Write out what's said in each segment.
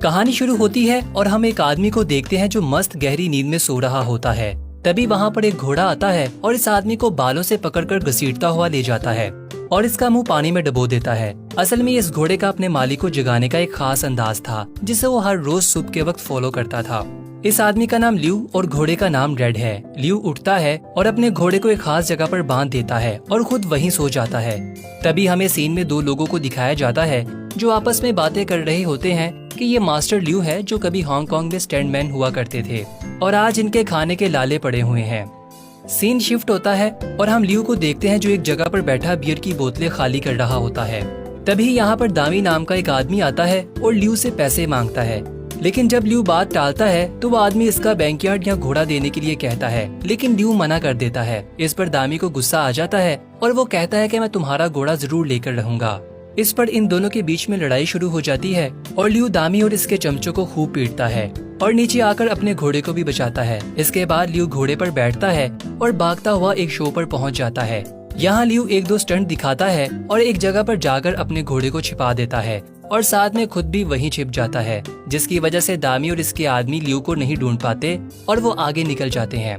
कहानी शुरू होती है और हम एक आदमी को देखते हैं जो मस्त गहरी नींद में सो रहा होता है। तभी वहाँ पर एक घोड़ा आता है और इस आदमी को बालों से पकड़कर घसीटता हुआ ले जाता है और इसका मुंह पानी में डुबो देता है। असल में इस घोड़े का अपने मालिक को जगाने का एक खास अंदाज था जिसे वो हर रोज सुबह के वक्त फॉलो करता था। इस आदमी का नाम ल्यू और घोड़े का नाम रेड है। ल्यू उठता है और अपने घोड़े को एक खास जगह पर बांध देता है और खुद वहीं सो जाता है। तभी हमें सीन में दो लोगों को दिखाया जाता है जो आपस में बातें कर रहे होते हैं कि ये मास्टर ल्यू है जो कभी हांगकांग में स्टैंडमैन हुआ करते थे और आज इनके खाने के लाले पड़े हुए हैं। सीन शिफ्ट होता है और हम ल्यू को देखते हैं जो एक जगह पर बैठा बियर की बोतलें खाली कर रहा होता है। तभी यहाँ पर दामी नाम का एक आदमी आता है और ल्यू से पैसे मांगता है, लेकिन जब ल्यू बात टालता है तो वो आदमी इसका बैंकयार्ड या घोड़ा देने के लिए कहता है, लेकिन ल्यू मना कर देता है। इस पर दामी को गुस्सा आ जाता है और वो कहता है कि मैं तुम्हारा घोड़ा जरूर लेकर रहूंगा। इस पर इन दोनों के बीच में लड़ाई शुरू हो जाती है और ल्यू दामी और इसके चमचों को खूब पीटता है और नीचे आकर अपने घोड़े को भी बचाता है। इसके बाद ल्यू घोड़े पर बैठता है और भागता हुआ एक शो पर पहुंच जाता है। यहाँ ल्यू एक दो स्टंट दिखाता है और एक जगह पर जाकर अपने घोड़े को छिपा देता है और साथ में खुद भी वहीं छिप जाता है, जिसकी वजह से दामी और इसके आदमी ल्यू को नहीं ढूंढ पाते और वो आगे निकल जाते हैं।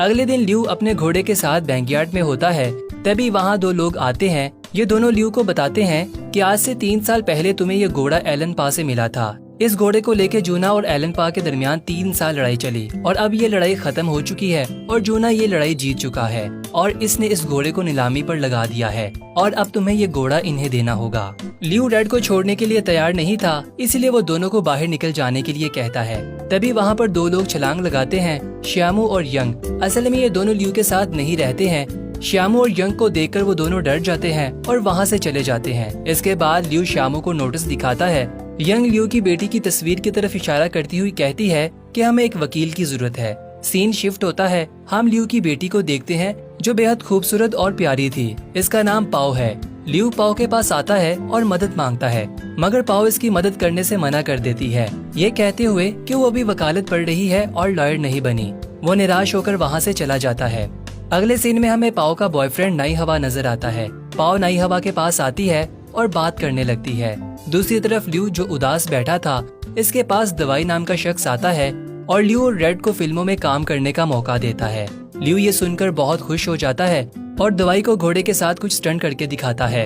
अगले दिन ल्यू अपने घोड़े के साथ बैंकयार्ड में होता है। तभी वहाँ दो लोग आते हैं। ये दोनों ल्यू को बताते हैं कि आज से 3 साल पहले तुम्हें ये घोड़ा एलन पा से मिला था। इस घोड़े को लेकर जूना और एलन पा के दरमियान 3 साल लड़ाई चली और अब ये लड़ाई खत्म हो चुकी है और जूना ये लड़ाई जीत चुका है और इसने इस घोड़े को नीलामी पर लगा दिया है और अब तुम्हें ये घोड़ा इन्हें देना होगा। ल्यू रेड को छोड़ने के लिए तैयार नहीं था, इसलिए वो दोनों को बाहर निकल जाने के लिए कहता है। तभी वहाँ पर दो लोग छलांग लगाते हैं, श्यामू और यंग। असल में ये दोनों ल्यू के साथ नहीं रहते हैं। श्यामू और यंग को देखकर वो दोनों डर जाते हैं और वहाँ से चले जाते हैं। इसके बाद ल्यू श्यामू को नोटिस दिखाता है। यंग ल्यू की बेटी की तस्वीर की तरफ इशारा करती हुई कहती है कि हमें एक वकील की जरूरत है। सीन शिफ्ट होता है। हम ल्यू की बेटी को देखते हैं जो बेहद खूबसूरत और प्यारी थी। इसका नाम पाओ है। ल्यू पाओ के पास आता है और मदद मांगता है, मगर पाओ इसकी मदद करने से मना कर देती है, ये कहते हुए कि वो अभी वकालत पढ़ रही है और लॉयर नहीं बनी। वो निराश होकर वहाँ से चला जाता है। अगले सीन में हमें पाओ का बॉयफ्रेंड नाई हवा नजर आता है। पाओ नाई हवा के पास आती है और बात करने लगती है। दूसरी तरफ ल्यू जो उदास बैठा था, इसके पास दवाई नाम का शख्स आता है और ल्यू और रेड को फिल्मों में काम करने का मौका देता है। ल्यू ये सुनकर बहुत खुश हो जाता है और दवाई को घोड़े के साथ कुछ स्टंट करके दिखाता है।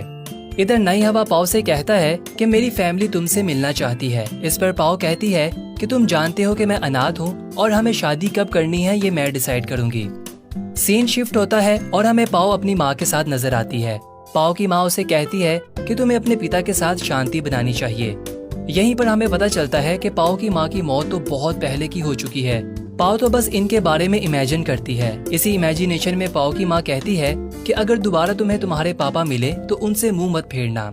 इधर नाई हवा पाओ से कहता है कि मेरी फैमिली तुमसे मिलना चाहती है। इस पर पाओ कहती है कि तुम जानते हो कि मैं अनाथ हूँ और हमें शादी कब करनी है ये मैं डिसाइड करूंगी। सीन शिफ्ट होता है और हमें पाओ अपनी माँ के साथ नजर आती है। पाओ की माँ उसे कहती है कि तुम्हें अपने पिता के साथ शांति बनानी चाहिए। यहीं पर हमें पता चलता है कि पाओ की माँ की मौत तो बहुत पहले की हो चुकी है। पाओ तो बस इनके बारे में इमेजिन करती है। इसी इमेजिनेशन में पाओ की माँ कहती है कि अगर दोबारा तुम्हें तुम्हारे पापा मिले तो उनसे मुंह मत फेरना।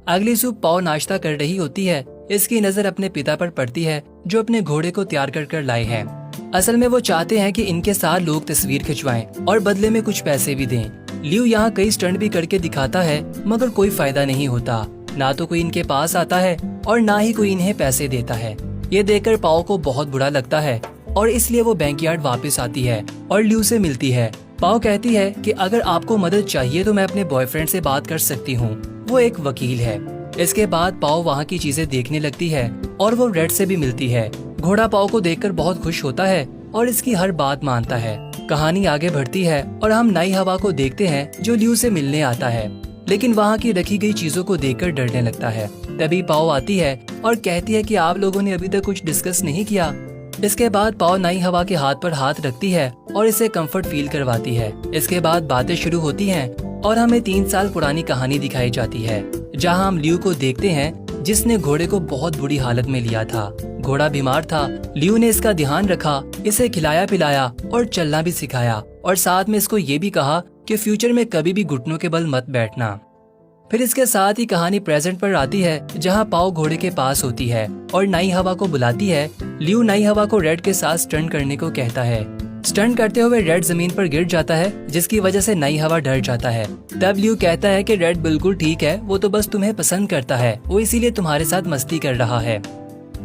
अगली सुबह पाओ नाश्ता कर रही होती है। इसकी नजर अपने पिता पर पड़ती है जो अपने घोड़े को तैयार कर लाए हैं। असल में वो चाहते हैं कि इनके साथ लोग तस्वीर खिंचवाएं और बदले में कुछ पैसे भी दें। ल्यू यहाँ कई स्टंट भी करके दिखाता है, मगर कोई फायदा नहीं होता। ना तो कोई इनके पास आता है और ना ही कोई इन्हें पैसे देता है। ये देखकर पाओ को बहुत बुरा लगता है और इसलिए वो बैंकयार्ड वापस आती है और ल्यू से मिलती है। पाओ कहती है कि अगर आपको मदद चाहिए तो मैं अपने बॉयफ्रेंड से बात कर सकती हूँ, वो एक वकील है। इसके बाद पाओ वहाँ की चीजें देखने लगती है और वो रेड से भी मिलती है। घोड़ा पाओ को देखकर बहुत खुश होता है और इसकी हर बात मानता है। कहानी आगे बढ़ती है और हम नाई हवा को देखते हैं जो ल्यू से मिलने आता है, लेकिन वहाँ की रखी गई चीजों को देखकर डरने लगता है। तभी पाओ आती है और कहती है कि आप लोगों ने अभी तक कुछ डिस्कस नहीं किया। इसके बाद पाओ नाई हवा के हाथ पर हाथ रखती है और इसे कंफर्ट फील करवाती है। इसके बाद बातें शुरू होती हैं और हमें 3 साल पुरानी कहानी दिखाई जाती है, जहां हम ल्यू को देखते हैं जिसने घोड़े को बहुत बुरी हालत में लिया था। घोड़ा बीमार था। ल्यू ने इसका ध्यान रखा, इसे खिलाया पिलाया और चलना भी सिखाया और साथ में इसको ये भी कहा कि फ्यूचर में कभी भी घुटनों के बल मत बैठना। फिर इसके साथ ही कहानी प्रेजेंट पर आती है, जहां पाओ घोड़े के पास होती है और नाई हवा को बुलाती है। ल्यू नाई हवा को रेड के साथ स्टंट करने को कहता है। स्टंट करते हुए रेड जमीन पर गिर जाता है, जिसकी वजह से नाई हवा डर जाता है। तब ल्यू कहता है कि रेड बिल्कुल ठीक है, वो तो बस तुम्हें पसंद करता है, वो इसीलिए तुम्हारे साथ मस्ती कर रहा है।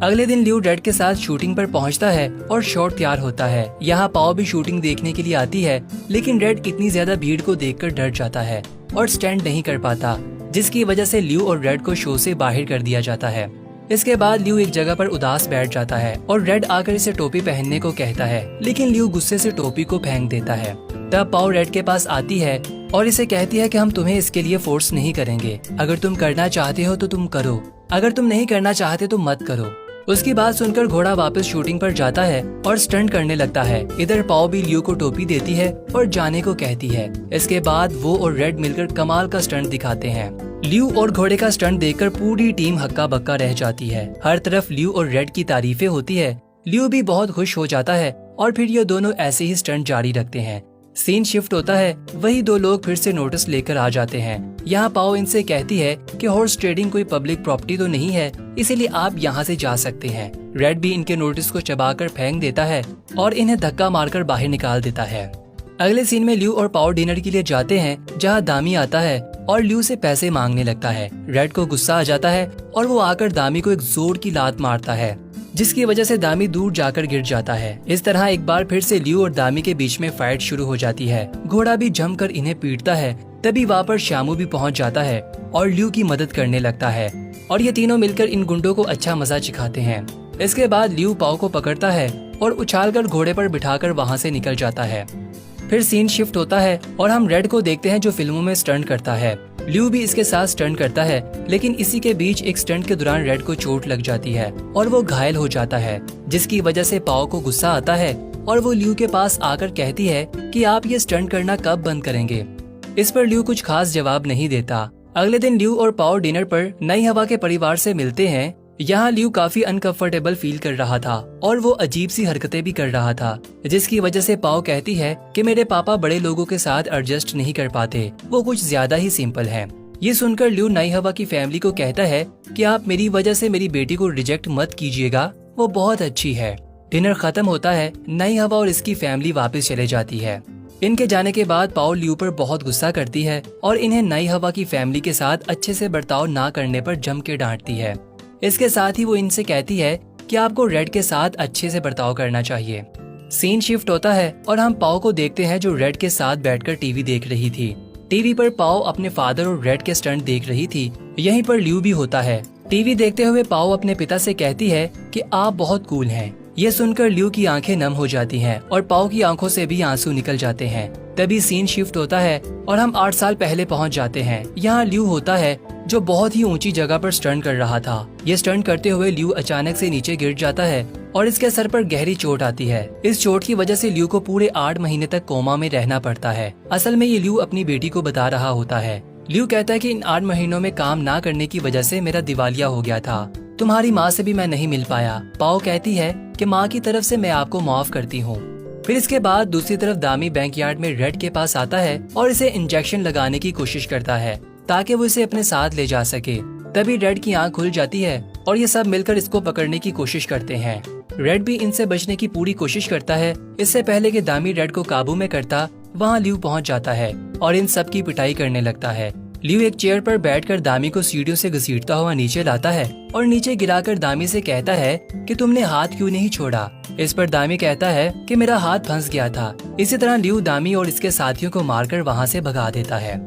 अगले दिन ल्यू रेड के साथ शूटिंग पर पहुंचता है और शॉट तैयार होता है। यहाँ पाओ भी शूटिंग देखने के लिए आती है, लेकिन रेड इतनी ज्यादा भीड़ को देखकर डर जाता है और स्टैंड नहीं कर पाता, जिसकी वजह से ल्यू और रेड को शो से बाहर कर दिया जाता है। इसके बाद ल्यू एक जगह पर उदास बैठ जाता है और रेड आकर इसे टोपी पहनने को कहता है, लेकिन ल्यू गुस्से से टोपी को फेंक देता है। तब पाओ रेड के पास आती है और इसे कहती है कि हम तुम्हें इसके लिए फोर्स नहीं करेंगे। अगर तुम करना चाहते हो तो तुम करो, अगर तुम नहीं करना चाहते तो मत करो। उसकी बात सुनकर घोड़ा वापस शूटिंग पर जाता है और स्टंट करने लगता है। इधर पाओ भी ल्यू को टोपी देती है और जाने को कहती है। इसके बाद वो और रेड मिलकर कमाल का स्टंट दिखाते हैं। ल्यू और घोड़े का स्टंट देखकर पूरी टीम हक्का बक्का रह जाती है। हर तरफ ल्यू और रेड की तारीफें होती है। ल्यू भी बहुत खुश हो जाता है और फिर ये दोनों ऐसे ही स्टंट जारी रखते हैं। सीन शिफ्ट होता है, वही दो लोग फिर से नोटिस लेकर आ जाते हैं। यहाँ पाओ इनसे कहती है कि हॉर्स ट्रेडिंग कोई पब्लिक प्रॉपर्टी तो नहीं है, इसीलिए आप यहाँ से जा सकते हैं। रेड भी इनके नोटिस को चबाकर फेंक देता है और इन्हें धक्का मारकर बाहर निकाल देता है। अगले सीन में ल्यू और पाओ डिनर के लिए जाते हैं, जहाँ दामी आता है और ल्यू से पैसे मांगने लगता है। रेड को गुस्सा आ जाता है और वो आकर दामी को एक जोर की लात मारता है, जिसकी वजह से दामी दूर जाकर गिर जाता है। इस तरह एक बार फिर से ल्यू और दामी के बीच में फाइट शुरू हो जाती है। घोड़ा भी जमकर इन्हें पीटता है। तभी वहाँ पर श्यामू भी पहुँच जाता है और ल्यू की मदद करने लगता है और ये तीनों मिलकर इन गुंडों को अच्छा मजा सिखाते हैं। इसके बाद ल्यू पाओ को पकड़ता है और उछालकर घोड़े पर बिठाकर वहाँ से निकल जाता है। फिर सीन शिफ्ट होता है और हम रेड को देखते हैं जो फिल्मों में स्टंट करता है। ल्यू भी इसके साथ स्टंट करता है, लेकिन इसी के बीच एक स्टंट के दौरान रेड को चोट लग जाती है और वो घायल हो जाता है, जिसकी वजह से पाओ को गुस्सा आता है और वो ल्यू के पास आकर कहती है कि आप ये स्टंट करना कब बंद करेंगे। इस पर ल्यू कुछ खास जवाब नहीं देता। अगले दिन ल्यू और पाओ डिनर पर नई हवा के परिवार से मिलते हैं। यहाँ ल्यू काफी अनकंफर्टेबल फील कर रहा था और वो अजीब सी हरकतें भी कर रहा था, जिसकी वजह से पाओ कहती है कि मेरे पापा बड़े लोगों के साथ एडजस्ट नहीं कर पाते, वो कुछ ज्यादा ही सिंपल हैं। ये सुनकर ल्यू नई हवा की फैमिली को कहता है कि आप मेरी वजह से मेरी बेटी को रिजेक्ट मत कीजिएगा, वो बहुत अच्छी है। डिनर खत्म होता है, नई हवा और इसकी फैमिली वापस चले जाती है। इनके जाने के बाद पाओ ल्यू पर बहुत गुस्सा करती है और इन्हें नई हवा की फैमिली के साथ अच्छे से बर्ताव ना करने पर जम के डांटती है। इसके साथ ही वो इनसे कहती है कि आपको रेड के साथ अच्छे से बर्ताव करना चाहिए। सीन शिफ्ट होता है और हम पाओ को देखते हैं जो रेड के साथ बैठकर टीवी देख रही थी। टीवी पर पाओ अपने फादर और रेड के स्टंट देख रही थी। यहीं पर ल्यू भी होता है। टीवी देखते हुए पाओ अपने पिता से कहती है कि आप बहुत कूल हैं। ये सुनकर ल्यू की आंखें नम हो जाती हैं और पाओ की आंखों से भी आंसू निकल जाते हैं। तभी सीन शिफ्ट होता है और हम 8 साल पहले पहुंच जाते हैं। यहाँ ल्यू होता है जो बहुत ही ऊंची जगह पर स्टंट कर रहा था। ये स्टंट करते हुए ल्यू अचानक से नीचे गिर जाता है और इसके सर पर गहरी चोट आती है। इस चोट की वजह से ल्यू को पूरे 8 महीने तक कोमा में रहना पड़ता है। असल में ये ल्यू अपनी बेटी को बता रहा होता है। ल्यू कहता है कि इन 8 महीनों में काम ना करने की वजह से मेरा दिवालिया हो गया था। तुम्हारी माँ से भी मैं नहीं मिल पाया। पाओ कहती है कि माँ की तरफ से मैं आपको माफ करती हूँ। फिर इसके बाद दूसरी तरफ दामी बैंकयार्ड में रेड के पास आता है और इसे इंजेक्शन लगाने की कोशिश करता है ताकि वो इसे अपने साथ ले जा सके। तभी रेड की आंख खुल जाती है और ये सब मिलकर इसको पकड़ने की कोशिश करते हैं। रेड भी इनसे बचने की पूरी कोशिश करता है। इससे पहले कि दामी रेड को काबू में करता, वहाँ ल्यू पहुँच जाता है और इन सब की पिटाई करने लगता है। ल्यू एक चेयर पर बैठकर दामी को सीढ़ियों से घसीटता हुआ नीचे लाता है और नीचे गिराकर दामी से कहता है कि तुमने हाथ क्यों नहीं छोड़ा। इस पर दामी कहता है कि मेरा हाथ फंस गया था। इसी तरह ल्यू दामी और इसके साथियों को मारकर वहाँ से भगा देता है।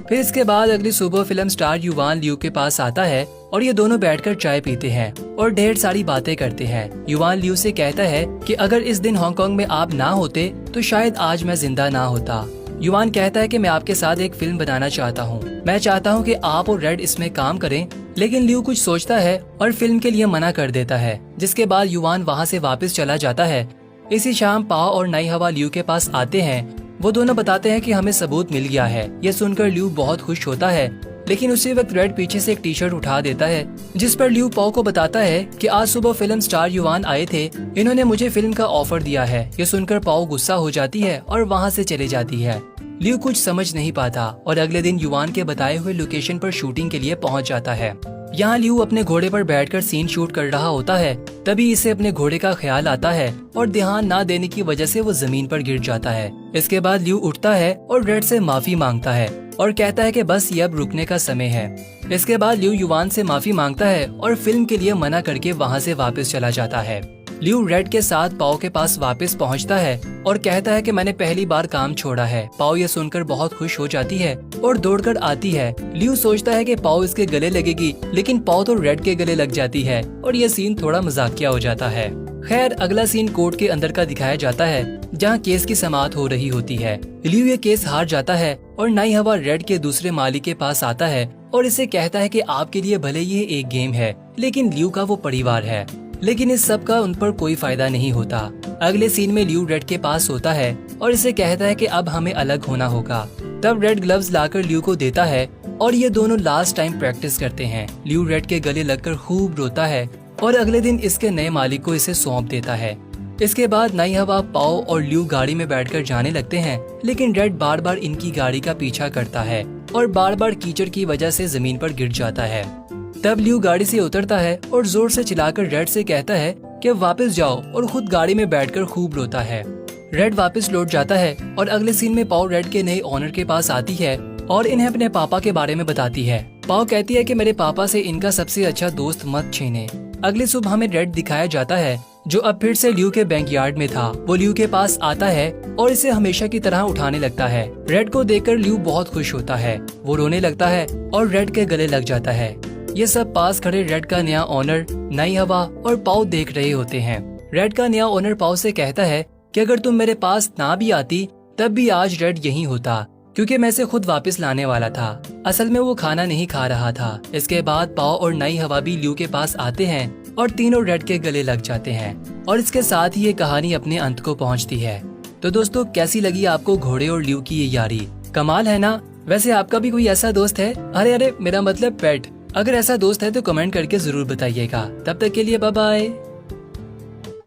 फिर इसके बाद अगली सुबह फिल्म स्टार युवान ल्यू के पास आता है और ये दोनों बैठकर चाय पीते हैं और ढेर सारी बातें करते हैं। युवान ल्यू से कहता है कि अगर इस दिन हांगकांग में आप ना होते तो शायद आज मैं जिंदा ना होता। युवान कहता है कि मैं आपके साथ एक फिल्म बनाना चाहता हूँ। मैं चाहता हूँ कि आप और रेड इसमें काम करें। लेकिन ल्यू कुछ सोचता है और फिल्म के लिए मना कर देता है, जिसके बाद युवान वहाँ से वापस चला जाता है। इसी शाम पाओ और नई हवा ल्यू के पास आते हैं। वो दोनों बताते हैं कि हमें सबूत मिल गया है। ये सुनकर ल्यू बहुत खुश होता है, लेकिन उसी वक्त रेड पीछे से एक टी शर्ट उठा देता है, जिस पर ल्यू पाओ को बताता है कि आज सुबह फिल्म स्टार युवान आए थे, इन्होंने मुझे फिल्म का ऑफर दिया है। ये सुनकर पाओ गुस्सा हो जाती है और वहाँ से चले जाती है। ल्यू कुछ समझ नहीं पाता और अगले दिन युवान के बताए हुए लोकेशन पर शूटिंग के लिए पहुँच जाता है। यहाँ ल्यू अपने घोड़े पर बैठकर सीन शूट कर रहा होता है। तभी इसे अपने घोड़े का ख्याल आता है और ध्यान ना देने की वजह से वो जमीन पर गिर जाता है। इसके बाद ल्यू उठता है और रेड से माफी मांगता है और कहता है कि बस ये अब रुकने का समय है। इसके बाद ल्यू युवान से माफी मांगता है और फिल्म के लिए मना करके वहाँ से वापस चला जाता है। ल्यू रेड के साथ पाओ के पास वापस पहुंचता है और कहता है कि मैंने पहली बार काम छोड़ा है। पाओ ये सुनकर बहुत खुश हो जाती है और दौड़कर आती है। ल्यू सोचता है कि पाओ इसके गले लगेगी, लेकिन पाओ तो रेड के गले लग जाती है और ये सीन थोड़ा मजाकिया हो जाता है। खैर, अगला सीन कोर्ट के अंदर का दिखाया जाता है, जहाँ केस की समाअत हो रही होती है। ल्यू ये केस हार जाता है और नई हवा रेड के दूसरे मालिक के पास आता है और इसे कहता है कि आपके लिए भले ये एक गेम है, लेकिन ल्यू का वो परिवार है। लेकिन इस सब का उन पर कोई फायदा नहीं होता। अगले सीन में ल्यू रेड के पास होता है और इसे कहता है कि अब हमें अलग होना होगा। तब रेड ग्लव्स लाकर ल्यू को देता है और ये दोनों लास्ट टाइम प्रैक्टिस करते हैं। ल्यू रेड के गले लगकर खूब रोता है और अगले दिन इसके नए मालिक को इसे सौंप देता है। इसके बाद नई हवा, पाओ और ल्यू गाड़ी में बैठकर जाने लगते हैं, लेकिन रेड बार बार इनकी गाड़ी का पीछा करता है और बार बार कीचड़ की वजह से जमीन पर गिर जाता है। तब ल्यू गाड़ी से उतरता है और जोर से चिल्लाकर रेड से कहता है कि वापस जाओ, और खुद गाड़ी में बैठकर खूब रोता है। रेड वापस लौट जाता है और अगले सीन में पाओ रेड के नए ओनर के पास आती है और इन्हें अपने पापा के बारे में बताती है। पाओ कहती है कि मेरे पापा से इनका सबसे अच्छा दोस्त मत छीने। अगली सुबह हमें रेड दिखाया जाता है, जो अब फिर से ल्यू के बैंकयार्ड में था। वो ल्यू के पास आता है और इसे हमेशा की तरह उठाने लगता है। रेड को देखकर ल्यू बहुत खुश होता है। वो रोने लगता है और रेड के गले लग जाता है। ये सब पास खड़े रेड का नया ओनर, नई हवा और पाओ देख रहे होते हैं। रेड का नया ओनर पाओ से कहता है कि अगर तुम मेरे पास ना भी आती तब भी आज रेड यहीं होता, क्योंकि मैं इसे खुद वापस लाने वाला था। असल में वो खाना नहीं खा रहा था। इसके बाद पाओ और नई हवा भी ल्यू के पास आते हैं और तीनों रेड के गले लग जाते हैं और इसके साथ ही ये कहानी अपने अंत को पहुंचती है। तो दोस्तों, कैसी लगी आपको घोड़े और ल्यू की ये यारी? कमाल है ना? वैसे आपका भी कोई ऐसा दोस्त है? अरे मेरा मतलब पेट। अगर ऐसा दोस्त है तो कमेंट करके जरूर बताइएगा। तब तक के लिए बाय बाय।